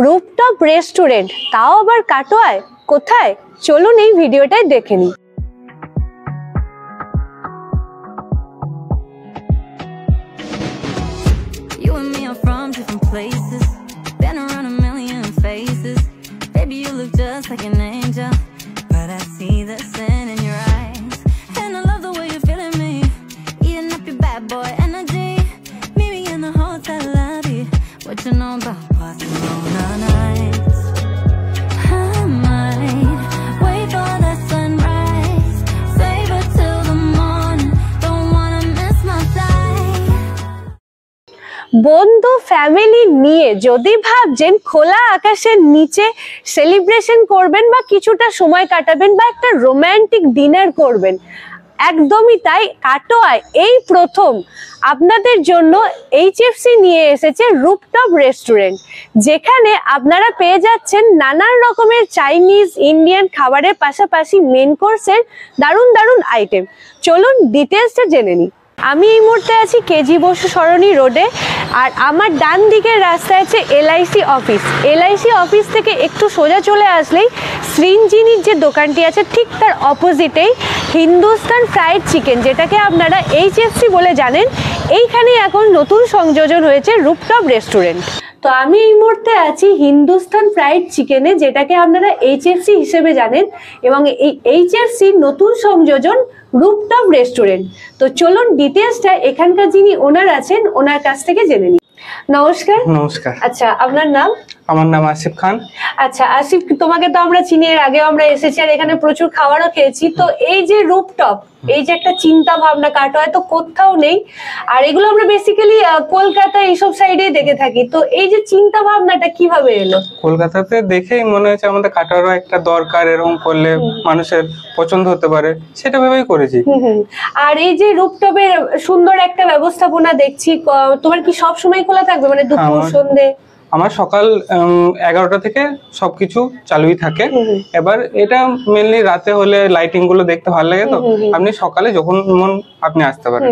Rooftop restaurant, তাও আবার কাটোয়ায়। কোথায়? চলুন এই ভিডিওটাই দেখে নিই। You and me are from different places, been around a million faces. Baby, you look just like an angel, but I see the sin in your eyes. And I love the way you're feeling me, eating up your bad boy energy. Meet me in the hotel lobby. What you know about Barcelona nights? I might wait for the sunrise, save it till the morning. Don't wanna miss my flight. বন্ধু family নিয়ে যদি ভাবছেন খোলা আকাশের নিচে celebration করবেন বা কিছুটা সময় কাটাবেন বা একটা রোমান্টিক ডিনার করবেন, একদমই তাই। কাটোয়ায় এই প্রথম আপনাদের জন্য এইচএফসি নিয়ে এসেছে রুফটপ রেস্টুরেন্ট, যেখানে আপনারা পেয়ে যাচ্ছেন নানান রকমের চাইনিজ ইন্ডিয়ান খাবারের পাশাপাশি মেন কোর্সের দারুণ দারুণ আইটেম। চলুন ডিটেলসটা জেনে নিই। আমি এই মুহূর্তে আছি কেজি বসু সরণি রোডে, আর আমার ডান দিকের রাস্তায় আছে এলআইসি অফিস। এলআইসি অফিস থেকে একটু সোজা চলে আসলেই সৃঞ্জিনীর যে দোকানটি আছে ঠিক তার অপোজিটেই হিন্দুস্তান ফ্রাইড চিকেন, যেটাকে আপনারা এইচএফসি বলে জানেন, এইখানে এখন নতুন সংযোজন হয়েছে রুফটপ রেস্টুরেন্ট। তো আমি এই মুহূর্তে আছি হিন্দুস্তান ফ্রাইড চিকেনে, যেটাকে আপনারা এইচএফসি হিসেবে জানেন, এবং এই এইচএফসি নতুন সংযোজন রুফটপ রেস্টুরেন্ট। তো চলুন ডিটেলসটা এখানকার যিনি ওনার আছেন ওনার কাছ থেকে জেনে নিই। নমস্কার। নমস্কার। আচ্ছা, আপনার নাম? আমার নাম আসিফ খান। আচ্ছা আসিফ, তোমাকে তো আমরা চিনি, এর আগেও আমরা এসেছি আর এখানে প্রচুর খাবারও খেয়েছি। তো এই যে রুফটপ, এই যে একটা চিন্তা ভাবনা কাটোয়ায় তো কোথাও নেই, আর এগুলো আমরা বেসিক্যালি কলকাতা এইসব সাইডেই দেখে থাকি। তো এই যে চিন্তা ভাবনাটা কিভাবে এলো? কলকাতাতে দেখেই মনে হয়েছে আমাদের কাটোয়ারও একটা দরকার, এরকম করলে মানুষের পছন্দ হতে পারে, সেটা ভেবেই করেছি। আর এই যে রুফটপের সুন্দর একটা ব্যবস্থাপনা দেখছি, তোমার কি সব সময় খোলা থাকবে, মানে দুপুর সন্ধ্যে? আমার সকাল 11টা থেকে সবকিছু চালুই থাকে। এবার এটা মেনলি রাতে হলে লাইটিং গুলো দেখতে ভালো লাগে, তো আপনি সকালে যখন মন আপনি আসতে পারেন।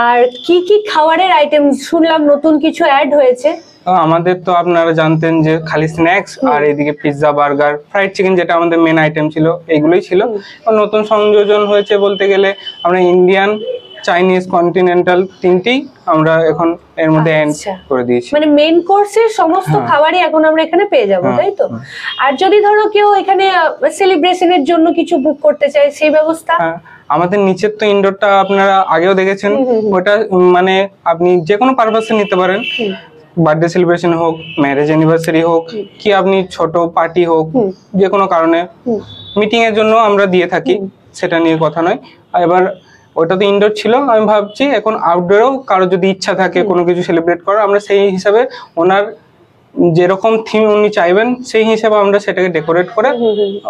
আর কি কি খাবারের আইটেম শুনলাম নতুন কিছু অ্যাড হয়েছে? আমাদের তো আপনারা জানতেন যে খালি স্ন্যাক্স আর এদিকে পিৎজা, বার্গার, ফ্রাইড চিকেন, যেটা আমাদের মেন আইটেম ছিল, এগুলোই ছিল। নতুন সংযোজন হয়েছে বলতে গেলে আমরা ইন্ডিয়ান, চাইনিজ, কন্টিনেন্টাল তিনটেই আমরা এখন এর মধ্যে এড করে দিয়েছি। মানে মেন কোর্সের সমস্ত খাবারই এখন আমরা এখানে পেয়ে যাবো, তাই তো? আর যদি ধরো কেউ এখানে সেলিব্রেশনের জন্য কিছু বুক করতে চায়, সেই ব্যবস্থা? আমাদের নিচের তো ইনডোরটা আপনারা আগেও দেখেছেন, ওটা মানে আপনি যে কোনো পারপাসে নিতে পারেন। বার্থডে সেলিব্রেশন হোক, ম্যারেজ অ্যানিভার্সারি হোক, কি আপনি ছোট পার্টি হোক, যে কোনো কারণে মিটিং এর জন্য আমরা দিয়ে থাকি, সেটা নিয়ে কথা নয়। এবার ওটা তো ইনডোর ছিল, আমি ভাবছি এখন আউটডোরেও কারো যদি ইচ্ছা থাকে কোনো কিছু সেলিব্রেট করার, আমরা সেই হিসাবে ওনার যেরকম থিম উনি চাইবেন সেই হিসাবে আমরা সেটাকে ডেকোরেট করে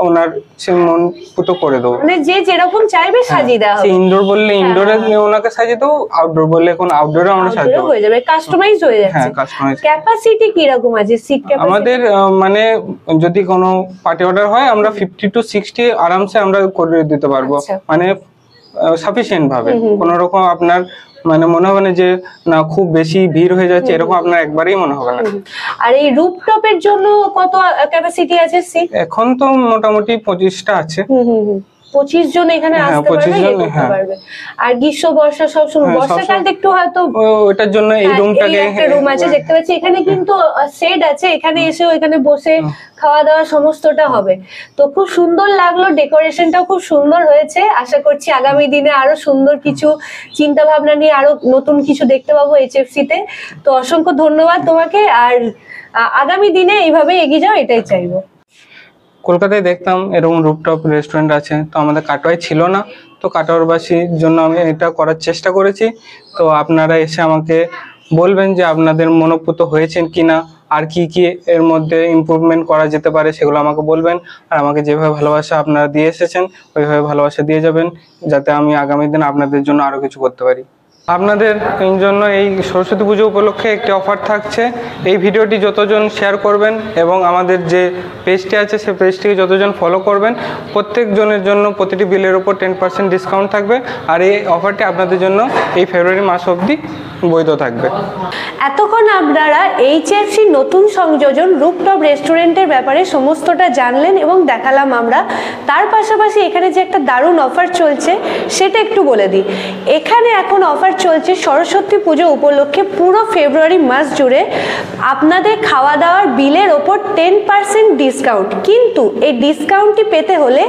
ওনার সে মন পুতো করে দেবো। মানে যে যেরকম চাইবে সাজিয়ে দেওয়া হবে। ইনডোর বললে ইনডোরে ওনাকে সাজিয়ে দেবো, আউটডোর বললে এখন আউটডোরে আমরা সাজিয়ে দেবো, হয়ে যাবে, কাস্টমাইজ হয়ে যাচ্ছে। হ্যাঁ, কাস্টমাইজ। ক্যাপাসিটি কি রকম আছে? সিট ক্যাপাসিটি আমাদের মানে যদি কোনো পার্টি অর্ডার হয় আমরা 50 to 60 আরামসে আমরা করে দিতে পারবো, মানে সাফিসিয়েন্ট ভাবে। কোনো রকম আপনার মানে মনে হবে না যে না খুব বেশি ভিড় হয়ে যাচ্ছে, এরকম আপনার একবারেই মনে হবে না। আর এই রুফটপের জন্য কত ক্যাপাসিটি আছে সিট? এখন তো মোটামুটি 25টা আছে। 25 জন এখানে আসতে পারবে। আর গ্রীষ্ম বর্ষা সব সময়, বর্ষাকালটা একটু হয়তো ওটার জন্য এই রুমটাকে, একটা রুম আছে দেখতে পাচ্ছি এখানে, কিন্তু সেট আছে, এখানে এসেও এখানে বসে খাওয়া দাওয়া সমস্তটা হবে। তো খুব সুন্দর লাগলো, ডেকোরেশনটাও খুব সুন্দর হয়েছে। আশা করছি আগামী দিনে আরো সুন্দর কিছু চিন্তা ভাবনা নিয়ে আরো নতুন কিছু দেখতে পাবো এইচএফসি তে। তো অসংখ্য ধন্যবাদ তোমাকে, আর আগামী দিনে এইভাবে এগিয়ে যাও, এটাই চাইবো। কলকাতায় দেখতাম এরকম রুফটপ রেস্টুরেন্ট আছে, তো আমাদের কাটোয়ায় ছিল না, তো কাটোয়ারবাসীর জন্য আমি এটা করার চেষ্টা করেছি। তো আপনারা এসে আমাকে বলবেন যে আপনাদের মনোপুত হয়েছেন কিনা, আর কি কি এর মধ্যে ইমপ্রুভমেন্ট করা যেতে পারে সেগুলো আমাকে বলবেন। আর আমাকে যেভাবে ভালোবাসা আপনারা দিয়ে এসেছেন ওইভাবে ভালোবাসা দিয়ে যাবেন, যাতে আমি আগামী দিন আপনাদের জন্য আরো কিছু করতে পারি। আপনাদের জন্য এই সরস্বতী পুজো উপলক্ষে একটি অফার থাকছে। এই ভিডিওটি যতজন শেয়ার করবেন এবং আমাদের যে পেজটি আছে সেই পেজটিকে যতজন ফলো করবেন, প্রত্যেকজনের জন্য প্রতিটি বিলের উপর 10% ডিসকাউন্ট থাকবে। আর এই অফারটি আপনাদের জন্য এই ফেব্রুয়ারি মাস অবধি বৈধ থাকবে। এতক্ষণ আপনারা HFC নতুন সংযোজন রুফটপ রেস্টুরেন্টের ব্যাপারে সমস্তটা জানলেন এবং দেখালাম আমরা। তার পাশাপাশি এখানে যে একটা দারুণ অফার চলছে সেটা একটু বলে দিই। এখানে এখন অফার চলছে সরস্বতী পুজো উপলক্ষে পুরো ফেব্রুয়ারি মাস জুড়ে আপনাদের খাওয়া দাওয়ার বিলের ওপর 10% ডিসকাউন্ট। কিন্তু এই ডিসকাউন্টটি পেতে হলে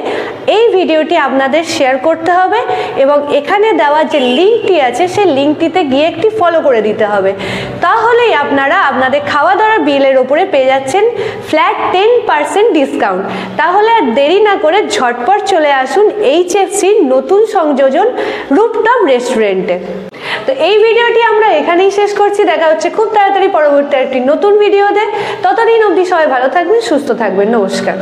এই ভিডিওটি আপনাদের শেয়ার করতে হবে এবং এখানে দেওয়া যে লিঙ্কটি আছে সেই লিঙ্কটিতে গিয়ে একটি ফলো করে দিতে হবে। তাহলেই আপনারা আপনাদের খাওয়া দাওয়ার বিলের ওপরে পেয়ে যাচ্ছেন ফ্ল্যাট 10% ডিসকাউন্ট। তাহলে আর দেরি না করে ঝটপট চলে আসুন HFC নতুন সংযোজন রুফটপ রেস্টুরেন্টে। তো এই ভিডিওটি আমরা এখানেই শেষ করছি। দেখা হচ্ছে খুব তাড়াতাড়ি পরবর্তী একটি নতুন ভিডিওতে। ততদিন অবধি সবাই ভালো থাকবেন, সুস্থ থাকবেন। নমস্কার।